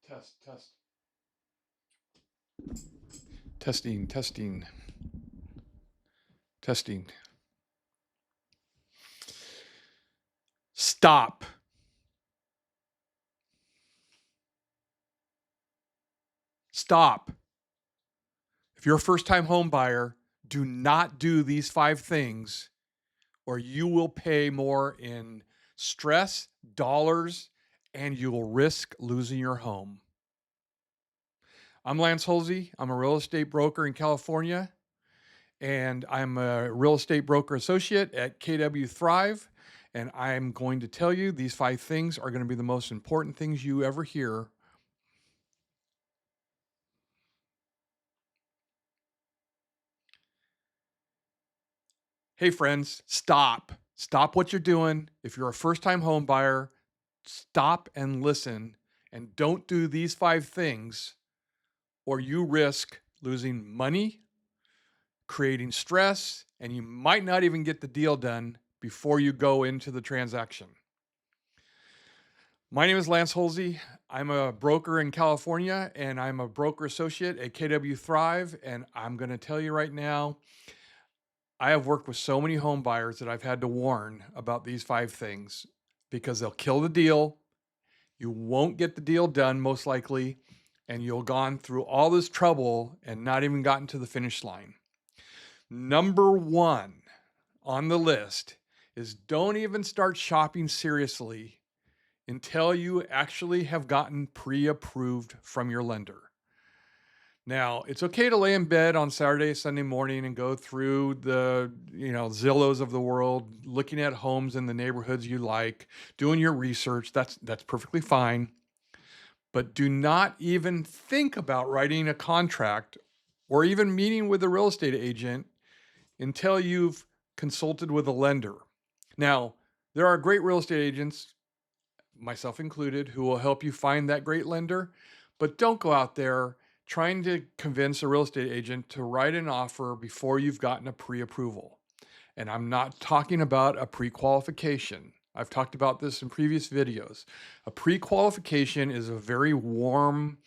Test, test. Testing, testing, testing. Stop. Stop. If you're a first-time home buyer, do not do these 5 things or you will pay more in stress, dollars, and you will risk losing your home. I'm Lance Hulsey. I'm a real estate broker in California, and I'm a real estate broker associate at KW Thrive. And I'm going to tell you these 5 things are going to be the most important things you ever hear. Hey friends, stop. Stop what you're doing. If you're a first-time home buyer, stop and listen and don't do these 5 things or you risk losing money, creating stress, and you might not even get the deal done before you go into the transaction. My name is Lance Hulsey. I'm a broker in California and I'm a broker associate at KW Thrive. And I'm going to tell you right now, I have worked with so many home buyers that I've had to warn about these 5 things because they'll kill the deal. You won't get the deal done, most likely, and you'll gone through all this trouble and not even gotten to the finish line. Number 1 on the list is don't even start shopping seriously until you actually have gotten pre-approved from your lender. Now, it's okay to lay in bed on Saturday, Sunday morning and go through the, Zillows of the world, looking at homes in the neighborhoods you like, doing your research. That's perfectly fine. But do not even think about writing a contract or even meeting with a real estate agent until you've consulted with a lender. Now, there are great real estate agents, myself included, who will help you find that great lender, but don't go out there trying to convince a real estate agent to write an offer before you've gotten a pre-approval. And I'm not talking about a pre-qualification. I've talked about this in previous videos. A pre-qualification is a very warm,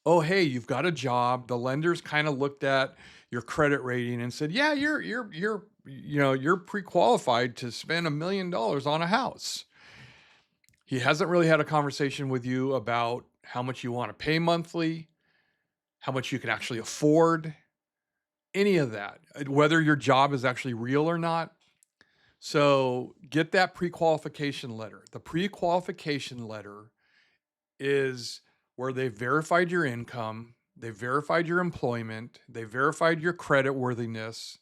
oh, hey, you've got a job. The lenders kind of looked at your credit rating and said, yeah, you're pre-qualified to spend $1 million on a house. He hasn't really had a conversation with you about how much you want to pay monthly, how much you can actually afford, any of that, whether your job is actually real or not. So get that pre-qualification letter. The pre-qualification letter is where they verified your income, they verified your employment, they verified your credit worthiness,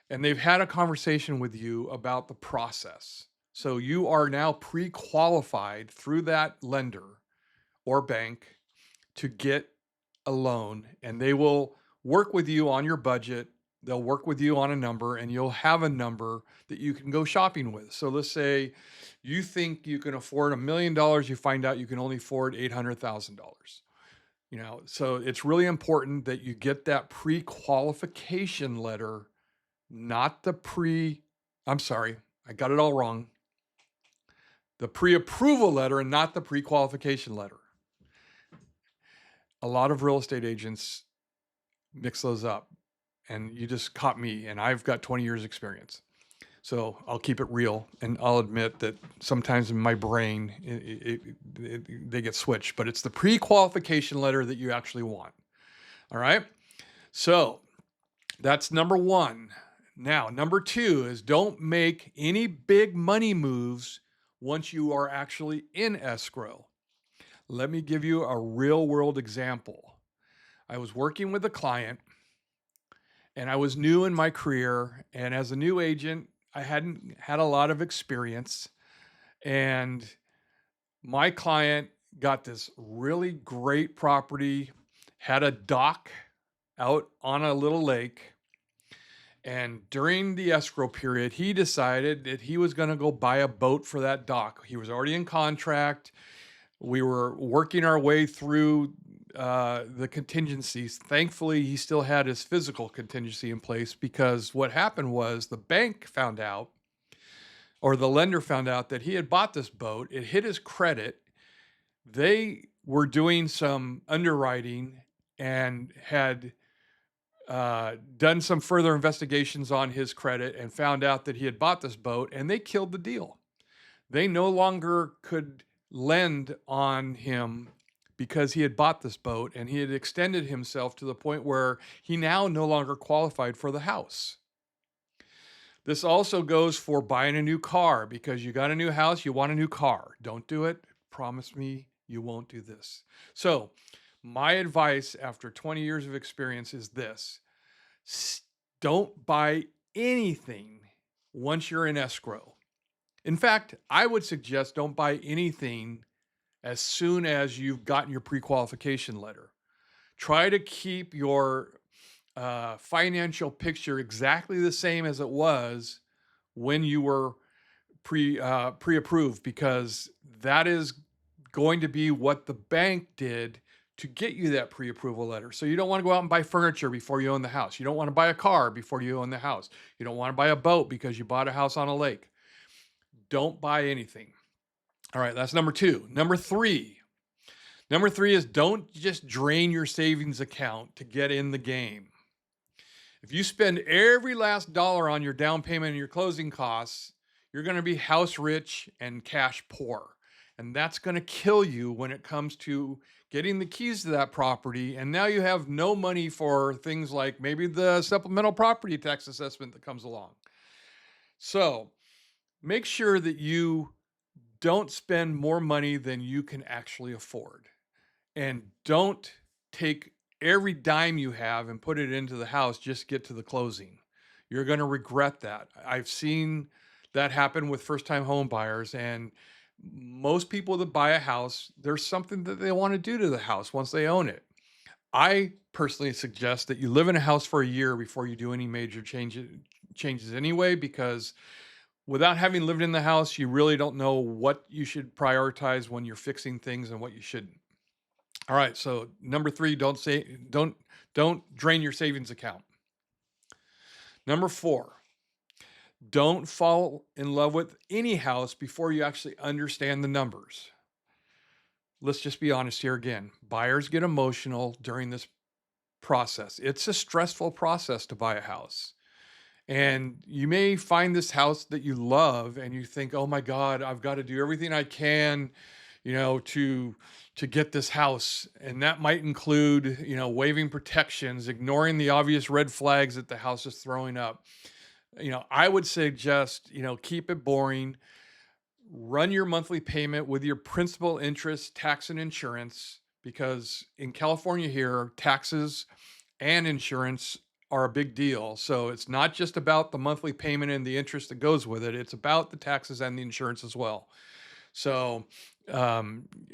and they've had a conversation with you about the process. So you are now pre-qualified through that lender or bank to get a loan, and they will work with you on your budget. They'll work with you on a number, and you'll have a number that you can go shopping with. So let's say you think you can afford $1 million, you find out you can only afford $800,000. So it's really important that you get that pre-qualification letter, not I'm sorry, I got it all wrong. The pre-approval letter and not the pre-qualification letter. A lot of real estate agents mix those up, and you just caught me, and I've got 20 years experience. So I'll keep it real, and I'll admit that sometimes in my brain, they get switched, but it's the pre-qualification letter that you actually want. All right. So that's number 1. Now, number 2 is don't make any big money moves once you are actually in escrow. Let me give you a real world example. I was working with a client and I was new in my career. And as a new agent, I hadn't had a lot of experience. And my client got this really great property, had a dock out on a little lake. And during the escrow period, he decided that he was going to go buy a boat for that dock. He was already in contract. We were working our way through the contingencies. Thankfully, he still had his physical contingency in place, because what happened was the bank found out, or the lender found out, that he had bought this boat. It hit his credit. They were doing some underwriting and had done some further investigations on his credit and found out that he had bought this boat, and they killed the deal. They no longer could lend on him because he had bought this boat and he had extended himself to the point where he now no longer qualified for the house. This also goes for buying a new car because you got a new house, you want a new car. Don't do it. Promise me you won't do this. So, my advice after 20 years of experience is this: don't buy anything once you're in escrow. In fact, I would suggest don't buy anything as soon as you've gotten your pre-qualification letter. Try to keep your financial picture exactly the same as it was when you were pre-approved, because that is going to be what the bank did to get you that pre-approval letter. So you don't want to go out and buy furniture before you own the house. You don't want to buy a car before you own the house. You don't want to buy a boat because you bought a house on a lake. Don't buy anything. All right, that's number two. Number three is don't just drain your savings account to get in the game. If you spend every last dollar on your down payment and your closing costs, you're going to be house rich and cash poor. And that's going to kill you when it comes to getting the keys to that property. And now you have no money for things like maybe the supplemental property tax assessment that comes along. So make sure that you don't spend more money than you can actually afford. And don't take every dime you have and put it into the house just to get to the closing. You're going to regret that. I've seen that happen with first-time home buyers, and most people that buy a house, there's something that they want to do to the house once they own it. I personally suggest that you live in a house for a year before you do any major changes anyway, because without having lived in the house, you really don't know what you should prioritize when you're fixing things and what you shouldn't. All right, so number three, don't drain your savings account. Number four, don't fall in love with any house before you actually understand the numbers. Let's just be honest here again. Buyers get emotional during this process. It's a stressful process to buy a house. And you may find this house that you love and you think, "Oh my God, I've got to do everything I can, to get this house." And that might include, waiving protections, ignoring the obvious red flags that the house is throwing up. I would suggest, keep it boring. Run your monthly payment with your principal, interest, tax, and insurance, because in California here, taxes and insurance are a big deal. So it's not just about the monthly payment and the interest that goes with it. It's about the taxes and the insurance as well. So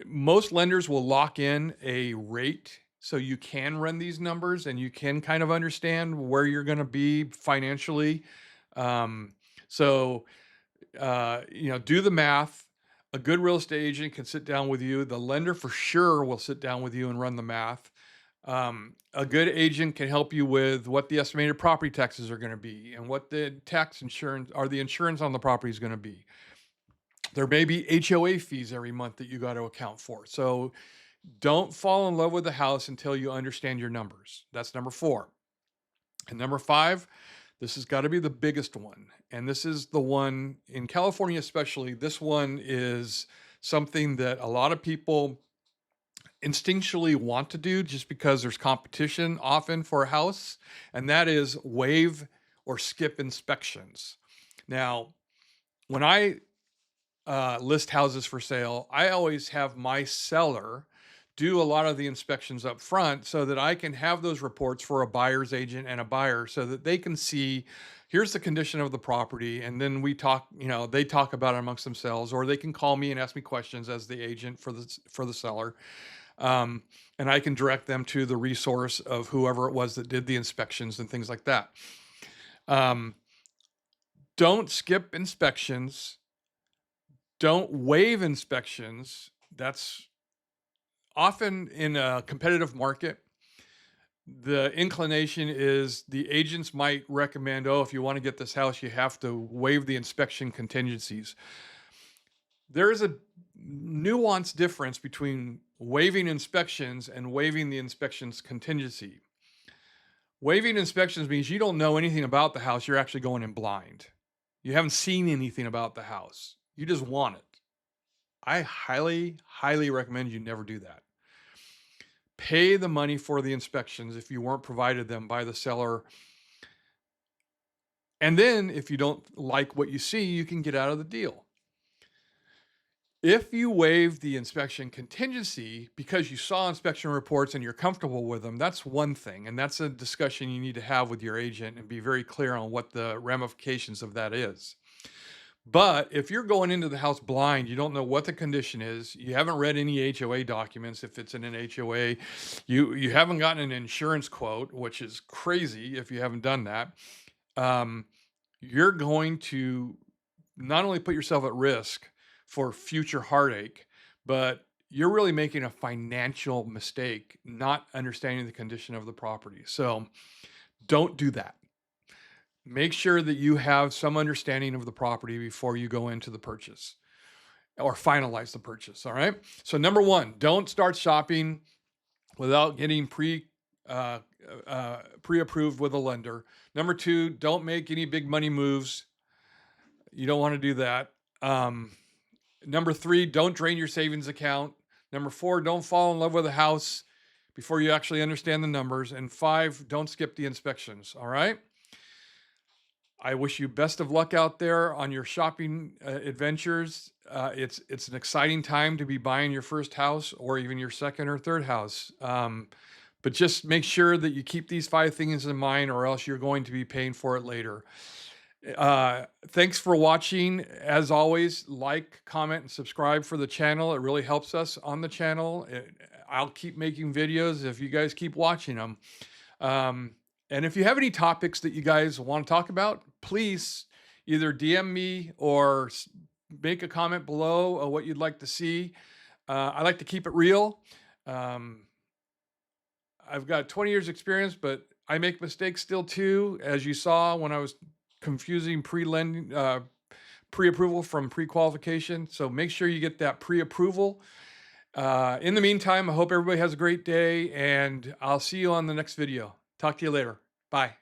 most lenders will lock in a rate so you can run these numbers and you can kind of understand where you're going to be financially. So do the math. A good real estate agent can sit down with you. The lender for sure will sit down with you and run the math. A good agent can help you with what the estimated property taxes are going to be and what the tax insurance or the insurance on the property is going to be. There may be HOA fees every month that you got to account for. So don't fall in love with the house until you understand your numbers. That's number four. And number five, this has got to be the biggest one. And this is the one in California, especially. This one is something that a lot of people instinctually want to do just because there's competition often for a house. And that is waive or skip inspections. Now, when I list houses for sale, I always have my seller do a lot of the inspections up front so that I can have those reports for a buyer's agent and a buyer so that they can see, here's the condition of the property. And then we talk, they talk about it amongst themselves, or they can call me and ask me questions as the agent for the seller. And I can direct them to the resource of whoever it was that did the inspections and things like that. Don't skip inspections. Don't waive inspections. That's often in a competitive market. The inclination is the agents might recommend, if you want to get this house, you have to waive the inspection contingencies. There is a nuanced difference between waiving inspections and waiving the inspections contingency. Waiving inspections means you don't know anything about the house. You're actually going in blind. You haven't seen anything about the house. You just want it. I highly, highly recommend you never do that. Pay the money for the inspections if you weren't provided them by the seller. And then if you don't like what you see, you can get out of the deal. If you waive the inspection contingency because you saw inspection reports and you're comfortable with them, that's one thing. And that's a discussion you need to have with your agent and be very clear on what the ramifications of that is. But if you're going into the house blind, you don't know what the condition is, you haven't read any HOA documents if it's in an HOA, you haven't gotten an insurance quote, which is crazy if you haven't done that, you're going to not only put yourself at risk for future heartache, but you're really making a financial mistake not understanding the condition of the property. So don't do that. Make sure that you have some understanding of the property before you go into the purchase or finalize the purchase. All right. So number one, don't start shopping without getting pre-approved with a lender. Number two, don't make any big money moves. You don't want to do that. Number three, don't drain your savings account. Number four, don't fall in love with a house before you actually understand the numbers. And five, don't skip the inspections. All right. I wish you best of luck out there on your shopping adventures. It's an exciting time to be buying your first house or even your second or third house. But just make sure that you keep these 5 things in mind, or else you're going to be paying for it later. Thanks for watching. As always, like, comment, and subscribe for the channel. It really helps us on the channel. I'll keep making videos if you guys keep watching them. And if you have any topics that you guys want to talk about, please either DM me or make a comment below of what you'd like to see. I like to keep it real. I've got 20 years experience, but I make mistakes still too, as you saw when I was confusing pre-approval from pre-qualification. So make sure you get that pre-approval. In the meantime, I hope everybody has a great day, and I'll see you on the next video. Talk to you later. Bye.